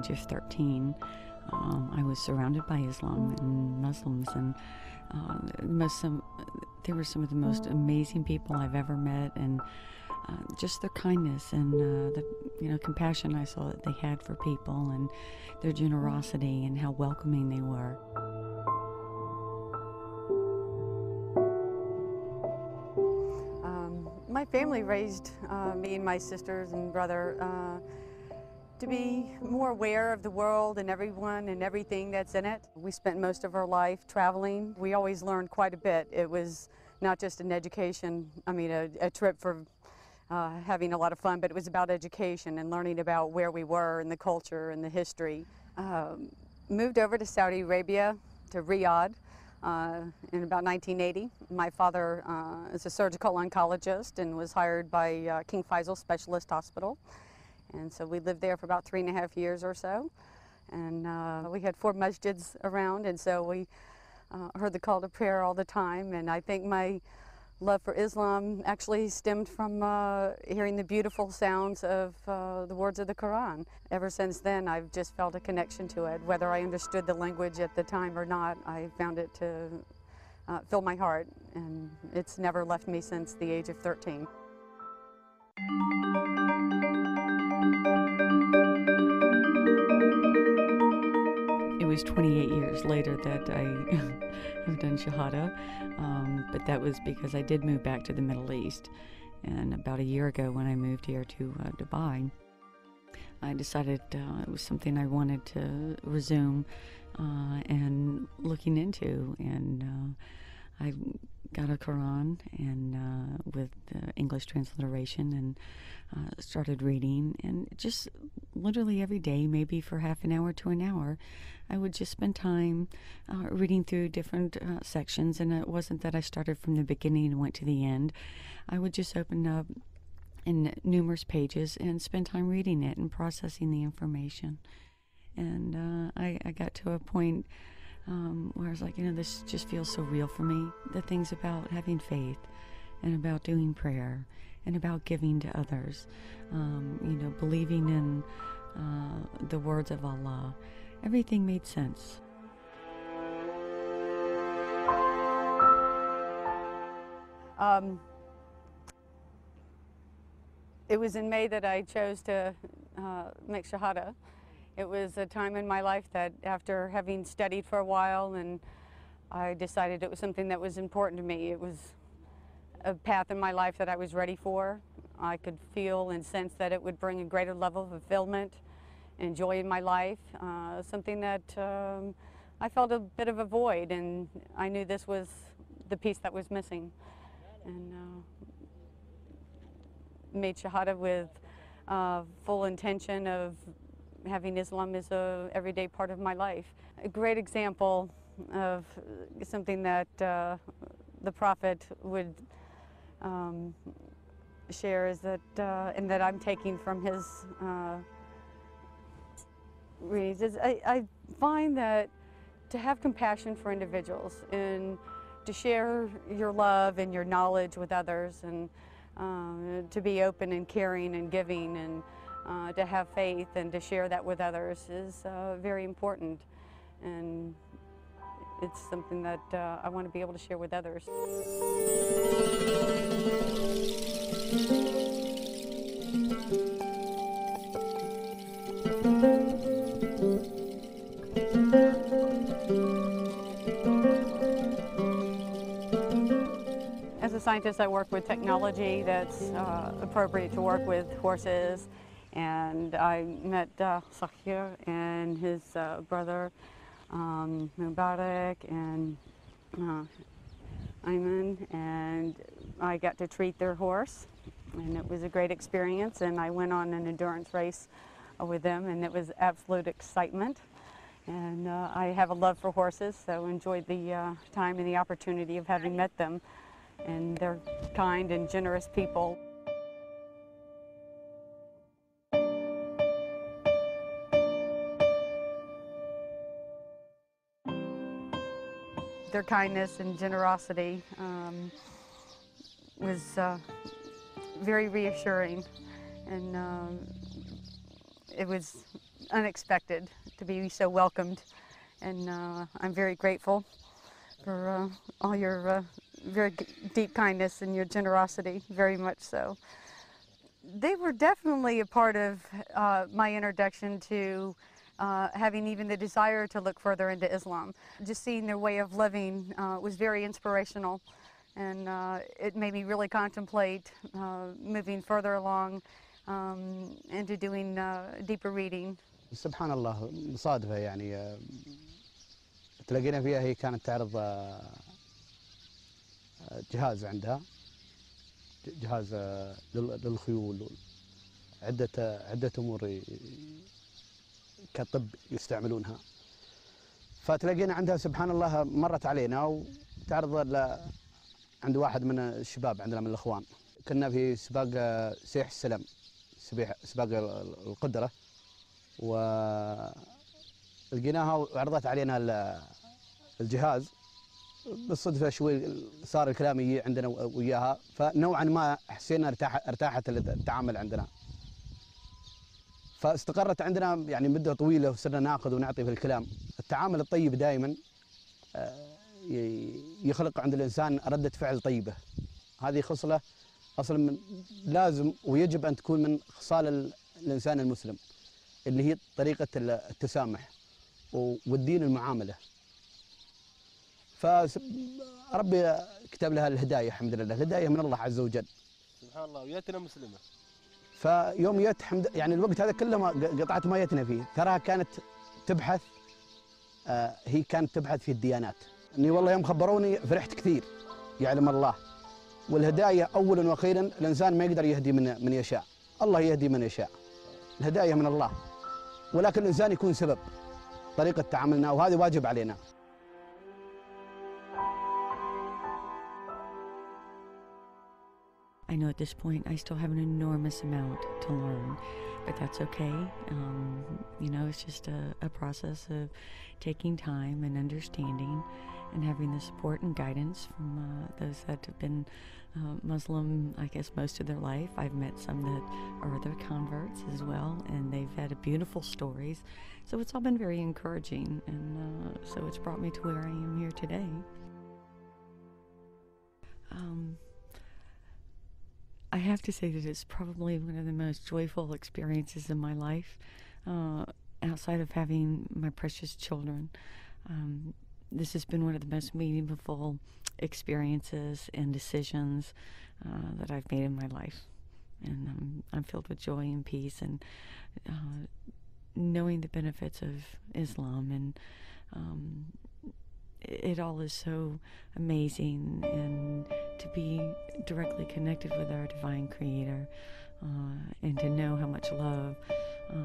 age of 13, I was surrounded by Islam and Muslims, and they were some of the most amazing people I've ever met, and just their kindness and the compassion I saw that they had for people, and their generosity and how welcoming they were. My family raised me and my sisters and brother to be more aware of the world and everyone and everything that's in it. We spent most of our life traveling. We always learned quite a bit. It was not just an education, a trip for having a lot of fun, but it was about education and learning about where we were and the culture and the history. Moved over to Saudi Arabia, to Riyadh, in about 1980. My father is a surgical oncologist and was hired by King Faisal Specialist Hospital. And so we lived there for about 3.5 years or so. And we had 4 masjids around, and so we heard the call to prayer all the time. And I think my love for Islam actually stemmed from hearing the beautiful sounds of the words of the Quran. Ever since then, I've just felt a connection to it. Whether I understood the language at the time or not, I found it to fill my heart, and it's never left me since the age of 13. It was 28 years later that I have done Shahada, but that was because I did move back to the Middle East. And about a year ago, when I moved here to Dubai, I decided it was something I wanted to resume and looking into. And I got a Quran and with English transliteration, and started reading, and just literally every day, maybe for half an hour to an hour, I would just spend time reading through different sections. And it wasn't that I started from the beginning and went to the end. I would just open up in numerous pages and spend time reading it and processing the information. And I got to a point where I was like, this just feels so real for me. The things about having faith and about doing prayer and about giving to others, believing in the words of Allah. Everything made sense. It was in May that I chose to make Shahada. It was a time in my life that, after having studied for a while, and I decided it was something that was important to me. It was a path in my life that I was ready for. I could feel and sense that it would bring a greater level of fulfillment and joy in my life, something that I felt a bit of a void, and I knew this was the piece that was missing. And made Shahada with full intention of having Islam as a everyday part of my life. A great example of something that the Prophet would share is that, and that I'm taking from his readings, is I find that to have compassion for individuals and to share your love and your knowledge with others, and to be open and caring and giving, and to have faith and to share that with others is very important. And it's something that I want to be able to share with others. As a scientist, I work with technology that's appropriate to work with horses. And I met Sakhir and his brother Mubarak and Ayman, and I got to treat their horse, and it was a great experience. And I went on an endurance race with them, and it was absolute excitement. And I have a love for horses, so enjoyed the time and the opportunity of having met them. And they're kind and generous people. Their kindness and generosity was very reassuring, and it was unexpected to be so welcomed, and I'm very grateful for all your very deep kindness and your generosity, very much so. They were definitely a part of my introduction to having even the desire to look further into Islam. Just seeing their way of living was very inspirational, and it made me really contemplate moving further along into doing deeper reading. سبحان الله مصادفة يعني تلاقينا فيها. هي كانت تعرض جهاز عندها، جهاز للخيول، عدة أمور كطب يستعملونها. فتلاقينا عندها سبحان الله مرت علينا وتعرض عند واحد من الشباب عندنا من الإخوان. كنا في سباق سيح السلم، سباق القدرة، ولقيناها وعرضت علينا الجهاز. بالصدفة شوي صار الكلام يجي عندنا وياها، فنوعا ما حسينا ارتاحت التعامل عندنا، فاستقرت عندنا يعني مدة طويلة وصرنا ناخذ ونعطي في الكلام. التعامل الطيب دائما يخلق عند الإنسان ردة فعل طيبة. هذه خصلة أصلا لازم ويجب أن تكون من خصال الإنسان المسلم، اللي هي طريقة التسامح والدين المعاملة. فربي كتب لها الهداية، الحمد لله، الهداية من الله عز وجل. سبحان الله. ويتنا مسلمة. فيوم يعني الوقت هذا كله قطعة ما يتنا فيه، تراها كانت تبحث، هي كانت تبحث في الديانات. اني والله يوم خبروني فرحت كثير، يعلم الله. والهداية اولا واخيرا الانسان ما يقدر يهدي من يشاء، الله يهدي من يشاء. الهداية من الله، ولكن الانسان يكون سبب طريقة تعاملنا، وهذا واجب علينا. I know at this point I still have an enormous amount to learn, but that's okay. You know, it's just a process of taking time and understanding and having the support and guidance from those that have been Muslim, I guess, most of their life. I've met some that are other converts as well, and they've had beautiful stories. So it's all been very encouraging, and so it's brought me to where I am here today. I have to say that it's probably one of the most joyful experiences in my life, outside of having my precious children. This has been one of the most meaningful experiences and decisions that I've made in my life. And I'm filled with joy and peace, and knowing the benefits of Islam, and it all is so amazing, and to be directly connected with our divine creator, and to know how much love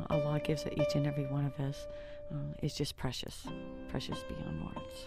Allah gives each and every one of us is just precious, precious beyond words.